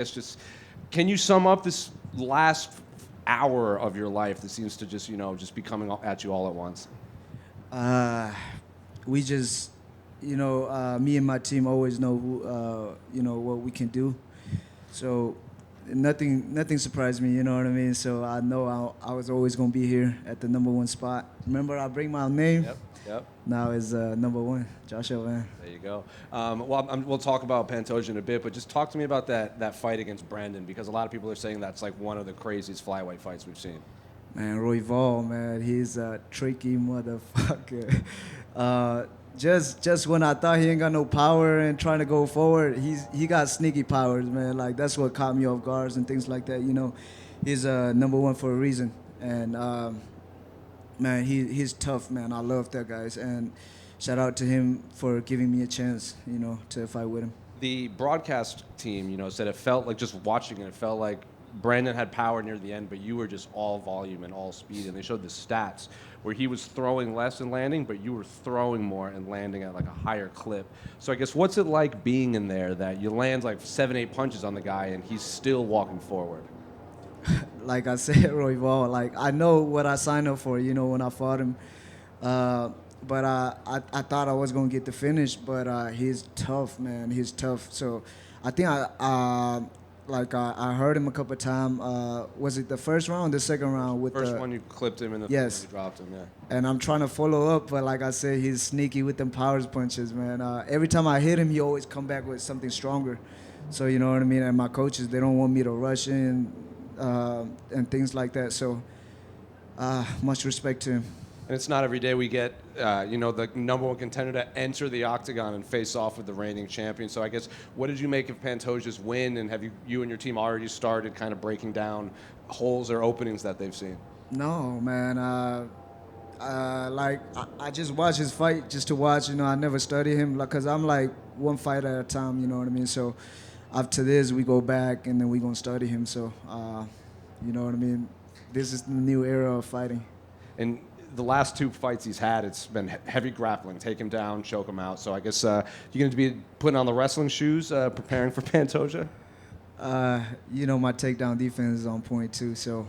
It's just, can you sum up this last hour of your life that seems to just, just be coming at you all at once? Uh, we just, me and my team always know what we can do. So nothing surprised me. You know what I mean. So I know I was always gonna be here at the number one spot. Remember, I bring my name. Yep, yep. Now is number one, Joshua, man. There you go. Well, we'll talk about Pantoja in a bit, but just talk to me about that fight against Brandon, because a lot of people are saying that's like one of the craziest flyweight fights we've seen. Man, Royval, man, he's a tricky motherfucker. Just when I thought he ain't got no power and trying to go forward, he got sneaky powers, man. Like that's what caught me off guards and things like that. He's number one for a reason, and man, he's tough, man. I love that guys, and shout out to him for giving me a chance, to fight with him. The broadcast team, said it felt like, just watching it felt like Brandon had power near the end, but you were just all volume and all speed. And they showed the stats where he was throwing less and landing, but you were throwing more and landing at like a higher clip. So I guess, what's it like being in there that you land like 7-8 punches on the guy and he's still walking forward? Like I said, Royval, like I know what I signed up for, when I fought him. But I thought I was gonna get the finish, but he's tough, man. He's tough. So I think I heard him a couple of times. Was it the first round, or the second round? With First one you clipped him, and the yes, third one you dropped him. Yeah. And I'm trying to follow up, but like I said, he's sneaky with them powers punches, man. Every time I hit him, he always come back with something stronger. So you know what I mean. And my coaches, they don't want me to rush in and things like that. So much respect to him. And it's not every day we get, the number one contender to enter the octagon and face off with the reigning champion. So I guess, what did you make of Pantoja's win? And have you and your team already started kind of breaking down holes or openings that they've seen? No, man. I just watch his fight just to watch. I never study him because I'm like one fight at a time. You know what I mean? So after this, we go back and then we gonna study him. So you know what I mean? This is the new era of fighting. And the last 2 fights he's had, it's been heavy grappling, take him down, choke him out. So I guess you're going to be putting on the wrestling shoes, preparing for Pantoja? My takedown defense is on point too. So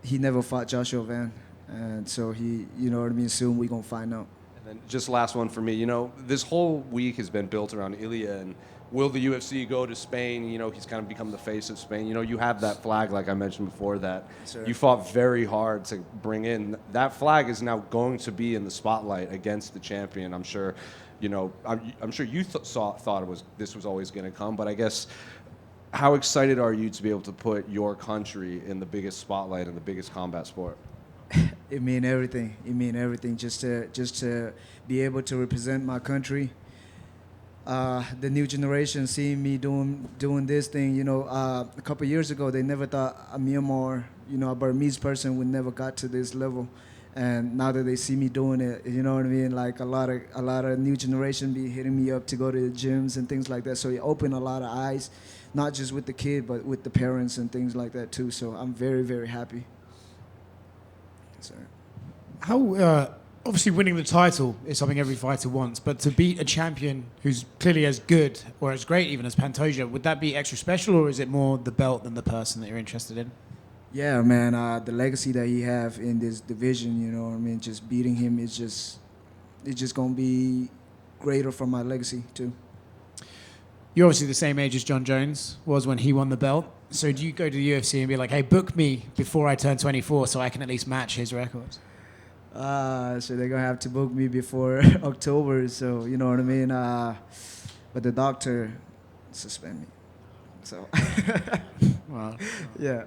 he never fought Joshua Van, and so he, you know what I mean. Soon we gonna find out. And then just last one for me. This whole week has been built around Ilya, and will the UFC go to Spain? He's kind of become the face of Spain. You have that flag, like I mentioned before, that you fought very hard to bring in. That flag is now going to be in the spotlight against the champion. I'm sure, I'm sure you thought this was always going to come. But I guess, how excited are you to be able to put your country in the biggest spotlight in the biggest combat sport? It mean everything. It mean everything. Just to be able to represent my country. The new generation seeing me doing this thing, a couple of years ago they never thought a Myanmar, a Burmese person would never got to this level, and now that they see me doing it, you know what I mean. Like a lot of new generation be hitting me up to go to the gyms and things like that. So it opened a lot of eyes, not just with the kid but with the parents and things like that too. So I'm very, very happy. Sorry. How obviously winning the title is something every fighter wants, but to beat a champion who's clearly as good or as great even as Pantoja, would that be extra special, or is it more the belt than the person that you're interested in? Yeah, man, the legacy that he have in this division, you know what I mean, just beating him is it's just gonna be greater for my legacy too. You're obviously the same age as John Jones was when he won the belt. So do you go to the UFC and be like, hey, book me before I turn 24 so I can at least match his records? So they're gonna have to book me before October. So you know what I mean. But the doctor suspend me. So Wow. Yeah.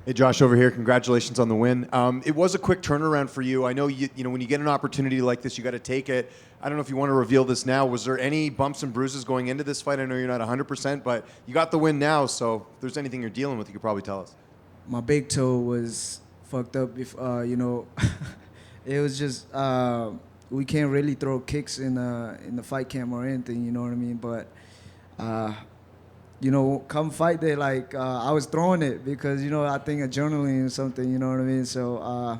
Hey, Josh, over here. Congratulations on the win. It was a quick turnaround for you. I know when you get an opportunity like this, you got to take it. I don't know if you want to reveal this now. Was there any bumps and bruises going into this fight? I know you're not 100%, but you got the win now. So if there's anything you're dealing with, you could probably tell us. My big toe was fucked up. It was just we can't really throw kicks in the fight camp or anything. You know what I mean? But come fight day, like I was throwing it because I think adrenaline or something. You know what I mean? So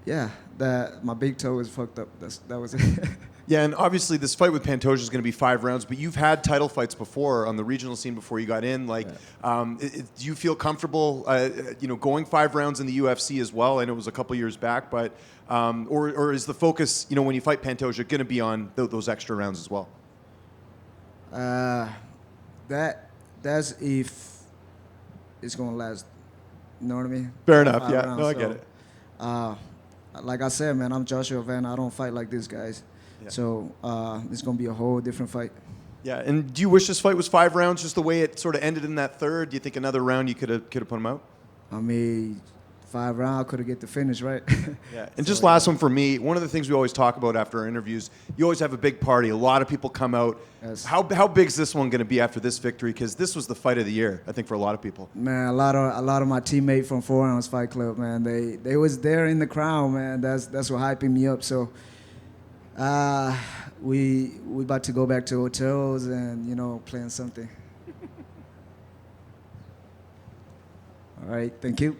yeah, that my big toe was fucked up. That was it. Yeah, and obviously this fight with Pantoja is going to be 5 rounds, but you've had title fights before on the regional scene before you got in. Like, do you feel comfortable, going 5 rounds in the UFC as well? I know it was a couple years back, but or is the focus, when you fight Pantoja, going to be on those extra rounds as well? That's if it's gonna last. You know what I mean? Fair enough. 5 Yeah. rounds, No, I so, get it. Like I said, man, I'm Joshua Van. I don't fight like these guys. Yeah. So it's gonna be a whole different fight. Yeah. And do you wish this fight was 5 rounds, just the way it sort of ended in that third? Do you think another round you could have put him out? I mean, 5 rounds could have get the finish, right? Yeah. And just last one for me. One of the things we always talk about after our interviews, you always have a big party. A lot of people come out. Yes. How big is this one going to be after this victory? Because this was the fight of the year, I think, for a lot of people. Man, a lot of my teammates from 4 Ounce Fight Club, man, they was there in the crowd, man. That's what hyping me up. So we about to go back to hotels and plan something. All right, thank you.